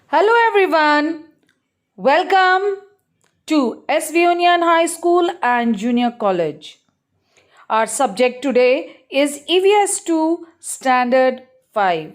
Hello everyone. Welcome to SV Union High School and Junior College. Our subject today is EVS 2 Standard 5.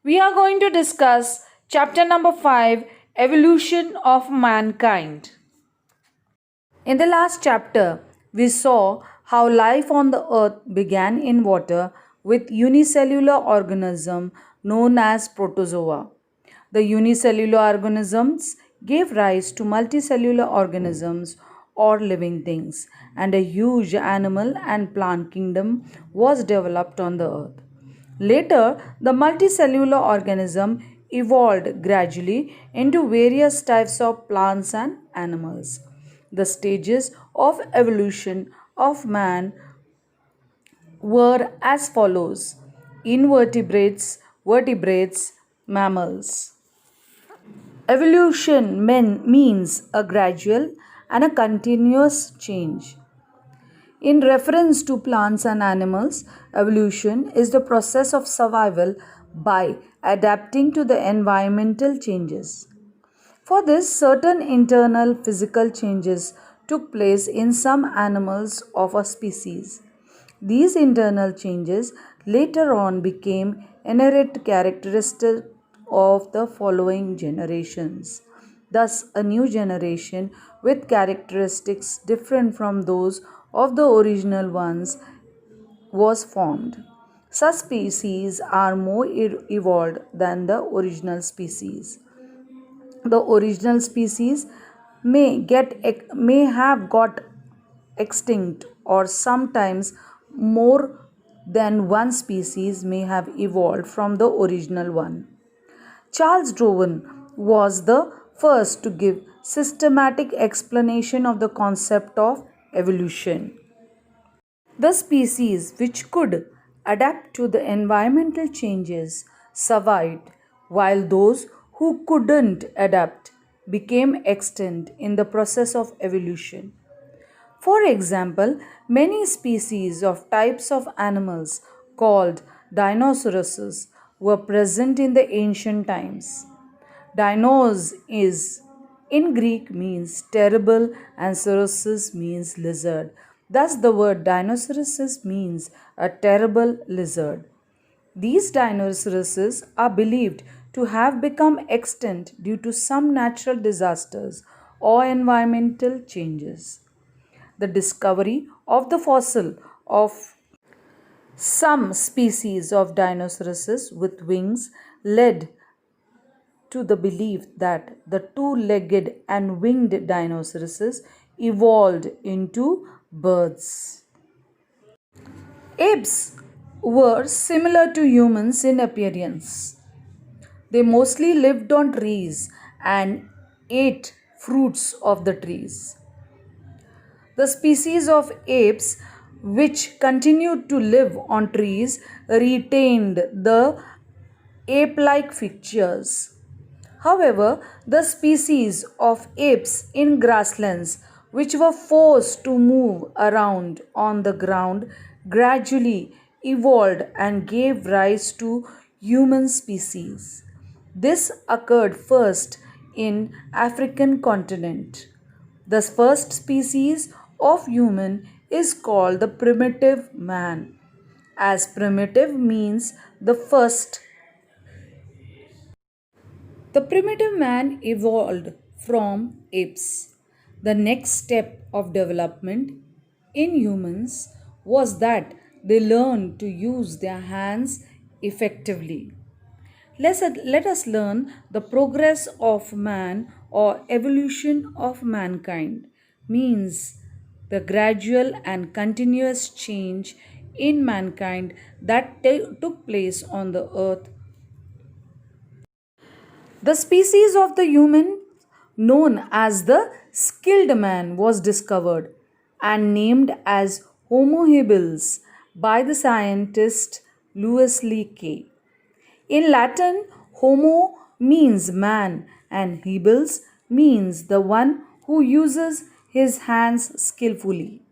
We are going to discuss chapter number 5, Evolution of Mankind. In the last chapter, we saw how life on the earth began in water with unicellular organism known as protozoa. The unicellular organisms gave rise to multicellular organisms or living things, and a huge animal and plant kingdom was developed on the earth. Later, the multicellular organism evolved gradually into various types of plants and animals. The stages of evolution of man were as follows: invertebrates, vertebrates, mammals. Evolution means a gradual and a continuous change. In reference to plants and animals, evolution is the process of survival by adapting to the environmental changes. For this, certain internal physical changes took place in some animals of a species. These internal changes later on became inherent characteristics of the following generations. Thus, a new generation with characteristics different from those of the original ones was formed. Such species are more evolved than the original species. The original species may have got extinct, or sometimes more than one species may have evolved from the original one. Charles Darwin was the first to give systematic explanation of the concept of evolution. The species which could adapt to the environmental changes survived, while those who couldn't adapt became extinct in the process of evolution. For example, many species of types of animals called dinosaurs were present in the ancient times. Dinos is in Greek means terrible and saurosis means lizard. Thus the word dinosaurs means a terrible lizard. These dinosaurs are believed to have become extinct due to some natural disasters or environmental changes. The discovery of the fossil of some species of dinosaurs with wings led to the belief that the two-legged and winged dinosaurs evolved into birds. Apes were similar to humans in appearance. They mostly lived on trees and ate fruits of the trees. The species of apes which continued to live on trees retained the ape like features. However, the species of apes in grasslands which were forced to move around on the ground gradually evolved and gave rise to human species. This occurred first in African continent. The first species of human is called the primitive man, as primitive means the first. The primitive man evolved from apes. The next step of development in humans was that they learned to use their hands effectively. Let us learn the progress of man or evolution of mankind means the gradual and continuous change in mankind that took place on the earth. The species of the human known as the skilled man was discovered and named as Homo habilis by the scientist Louis Leakey. In Latin, homo means man and habilis means the one who uses his hands skillfully.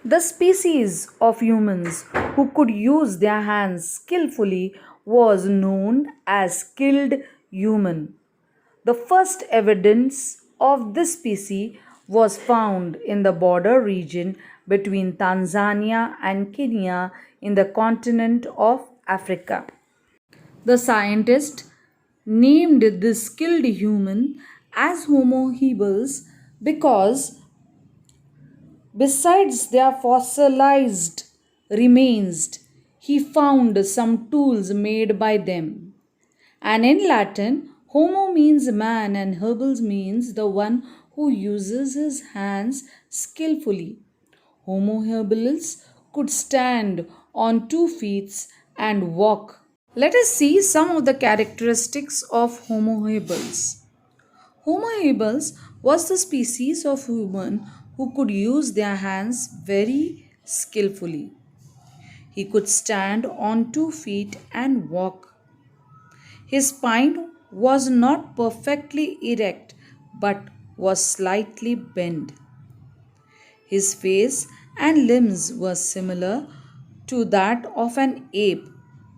The species of humans who could use their hands skillfully was known as skilled human. The first evidence of this species was found in the border region between Tanzania and Kenya in the continent of Africa. The scientist named this skilled human as Homo habilis because, besides their fossilized remains, he found some tools made by them. And in Latin, Homo means man and habilis means the one who uses his hands skillfully. Homo habilis could stand on 2 feet and walk. Let us see some of the characteristics of Homo habilis. Homo habilis was the species of human who could use their hands very skillfully. He could stand on 2 feet and walk. His spine was not perfectly erect but was slightly bent. His face and limbs were similar to that of an ape,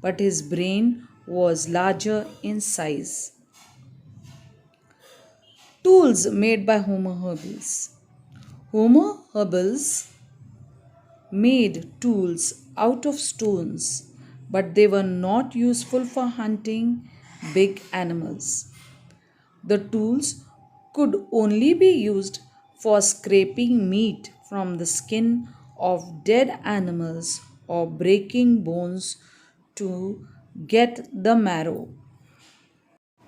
but his brain was larger in size. Tools made by Homo habilis. Homo habilis made tools out of stones, but they were not useful for hunting big animals. The tools could only be used for scraping meat from the skin of dead animals or breaking bones to get the marrow.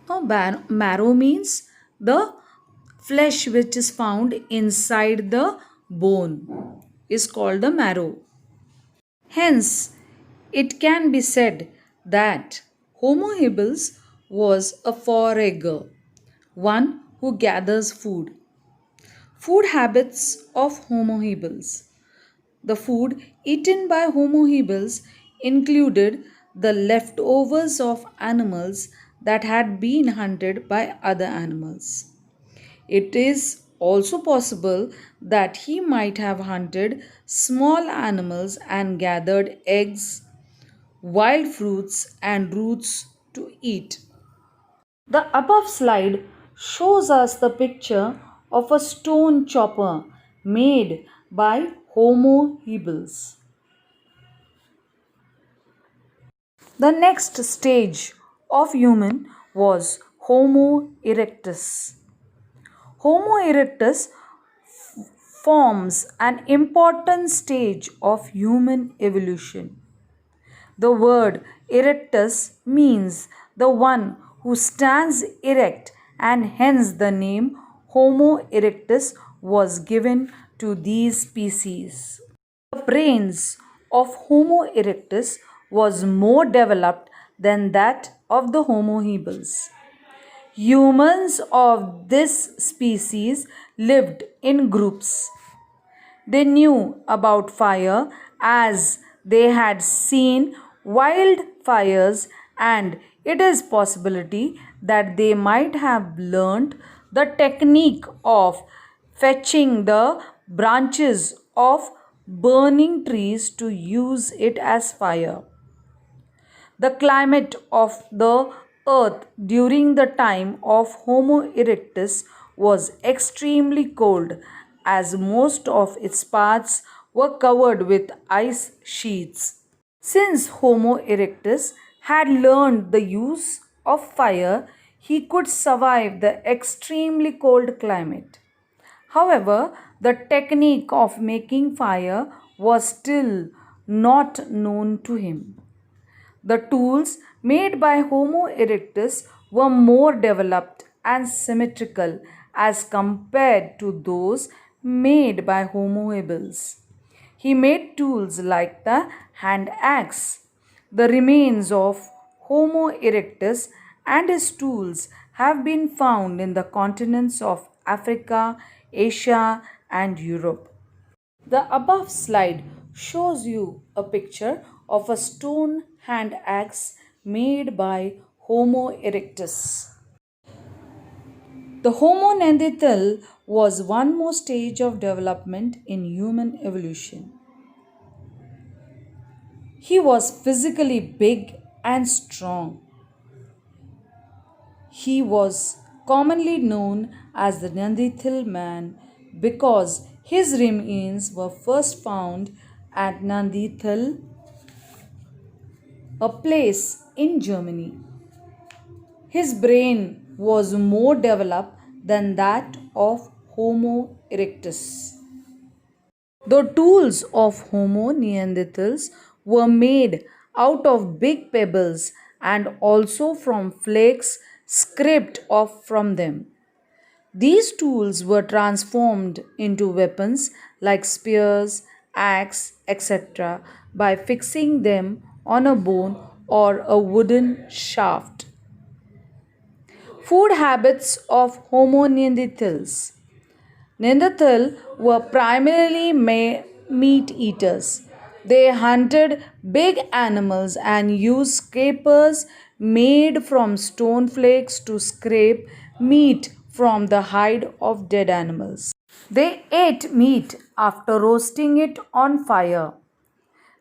Now, marrow means the flesh which is found inside the bone is called the marrow. Hence, it can be said that Homo habilis was a forager, one who gathers food. Food habits of Homo habilis. The food eaten by Homo habilis included the leftovers of animals that had been hunted by other animals. It is also possible that he might have hunted small animals and gathered eggs, wild fruits, and roots to eat. The above slide shows us the picture of a stone chopper made by Homo habilis. The next stage of human was Homo erectus. Homo erectus forms an important stage of human evolution. The word erectus means the one who stands erect, and hence the name Homo erectus was given to these species. The brains of Homo erectus was more developed than that of the Homo habilis. Humans of this species lived in groups. They knew about fire as they had seen wildfires, and it is possibility that they might have learnt the technique of fetching the branches of burning trees to use it as fire. The climate of the earth during the time of Homo erectus was extremely cold, as most of its parts were covered with ice sheets. Since Homo erectus had learned the use of fire, he could survive the extremely cold climate. However, the technique of making fire was still not known to him. The tools made by Homo erectus were more developed and symmetrical as compared to those made by Homo habilis. He made tools like the hand axe. The remains of Homo erectus and his tools have been found in the continents of Africa, Asia, and Europe. The above slide shows you a picture of a stone hand axe made by Homo erectus. The Homo neanderthal was one more stage of development in human evolution. He was physically big and strong. He was commonly known as the Neanderthal man because his remains were first found at Neanderthal, a place in Germany. His brain was more developed than that of Homo erectus. The tools of Homo neanderthals were made out of big pebbles and also from flakes scraped off from them. These tools were transformed into weapons like spears, axe, etc. by fixing them on a bone or a wooden shaft. Food habits of Homo neanderthals. Neanderthal were primarily meat eaters. They hunted big animals and used scrapers made from stone flakes to scrape meat from the hide of dead animals. They ate meat after roasting it on fire.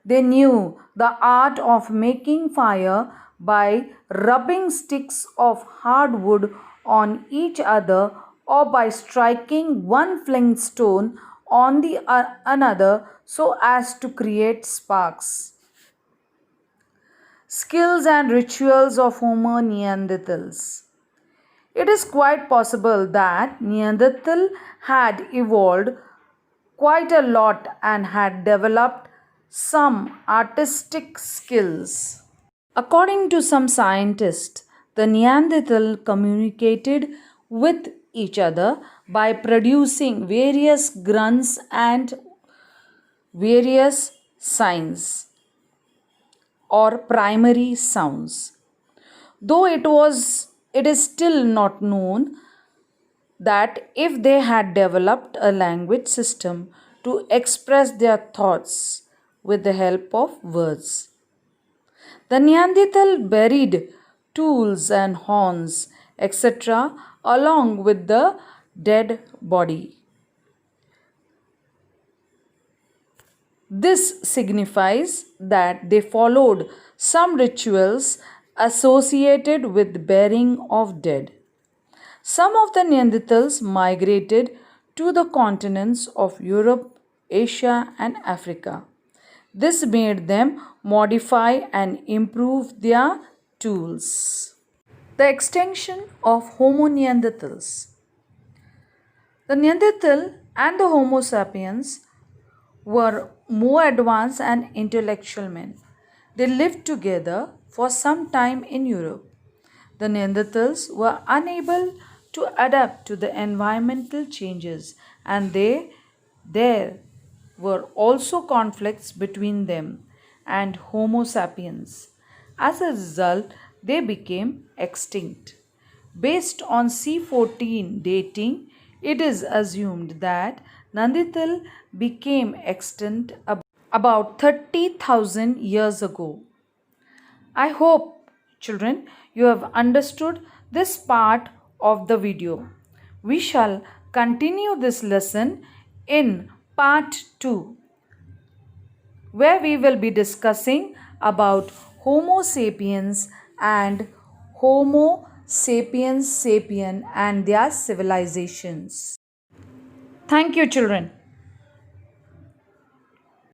They knew the art of making fire by rubbing sticks of hard wood on each other or by striking one flint stone on the another so as to create sparks. Skills and rituals of Homo neanderthals. It is quite possible that Neanderthal had evolved quite a lot and had developed some artistic skills. According to some scientists, the Neanderthal communicated with each other by producing various grunts and various signs or primary sounds. Though it is still not known that if they had developed a language system to express their thoughts with the help of words. The Neanderthal buried tools and horns, etc., along with the dead body. This signifies that they followed some rituals associated with burying of dead. Some of the Neanderthals migrated to the continents of Europe, Asia, and Africa. This made them modify and improve their tools. The extinction of Homo neanderthals. The Neanderthal and the Homo sapiens were more advanced and intellectual men. They lived together for some time in Europe. The Neanderthals were unable to adapt to the environmental changes, and there were also conflicts between them and Homo sapiens. As a result, they became extinct. Based on C14 dating, it is assumed that Neanderthal became extinct about 30,000 years ago. I hope, children, you have understood this part of the video. We shall continue this lesson in part 2, where we will be discussing about Homo sapiens and Homo sapiens sapien and their civilizations. Thank you, children.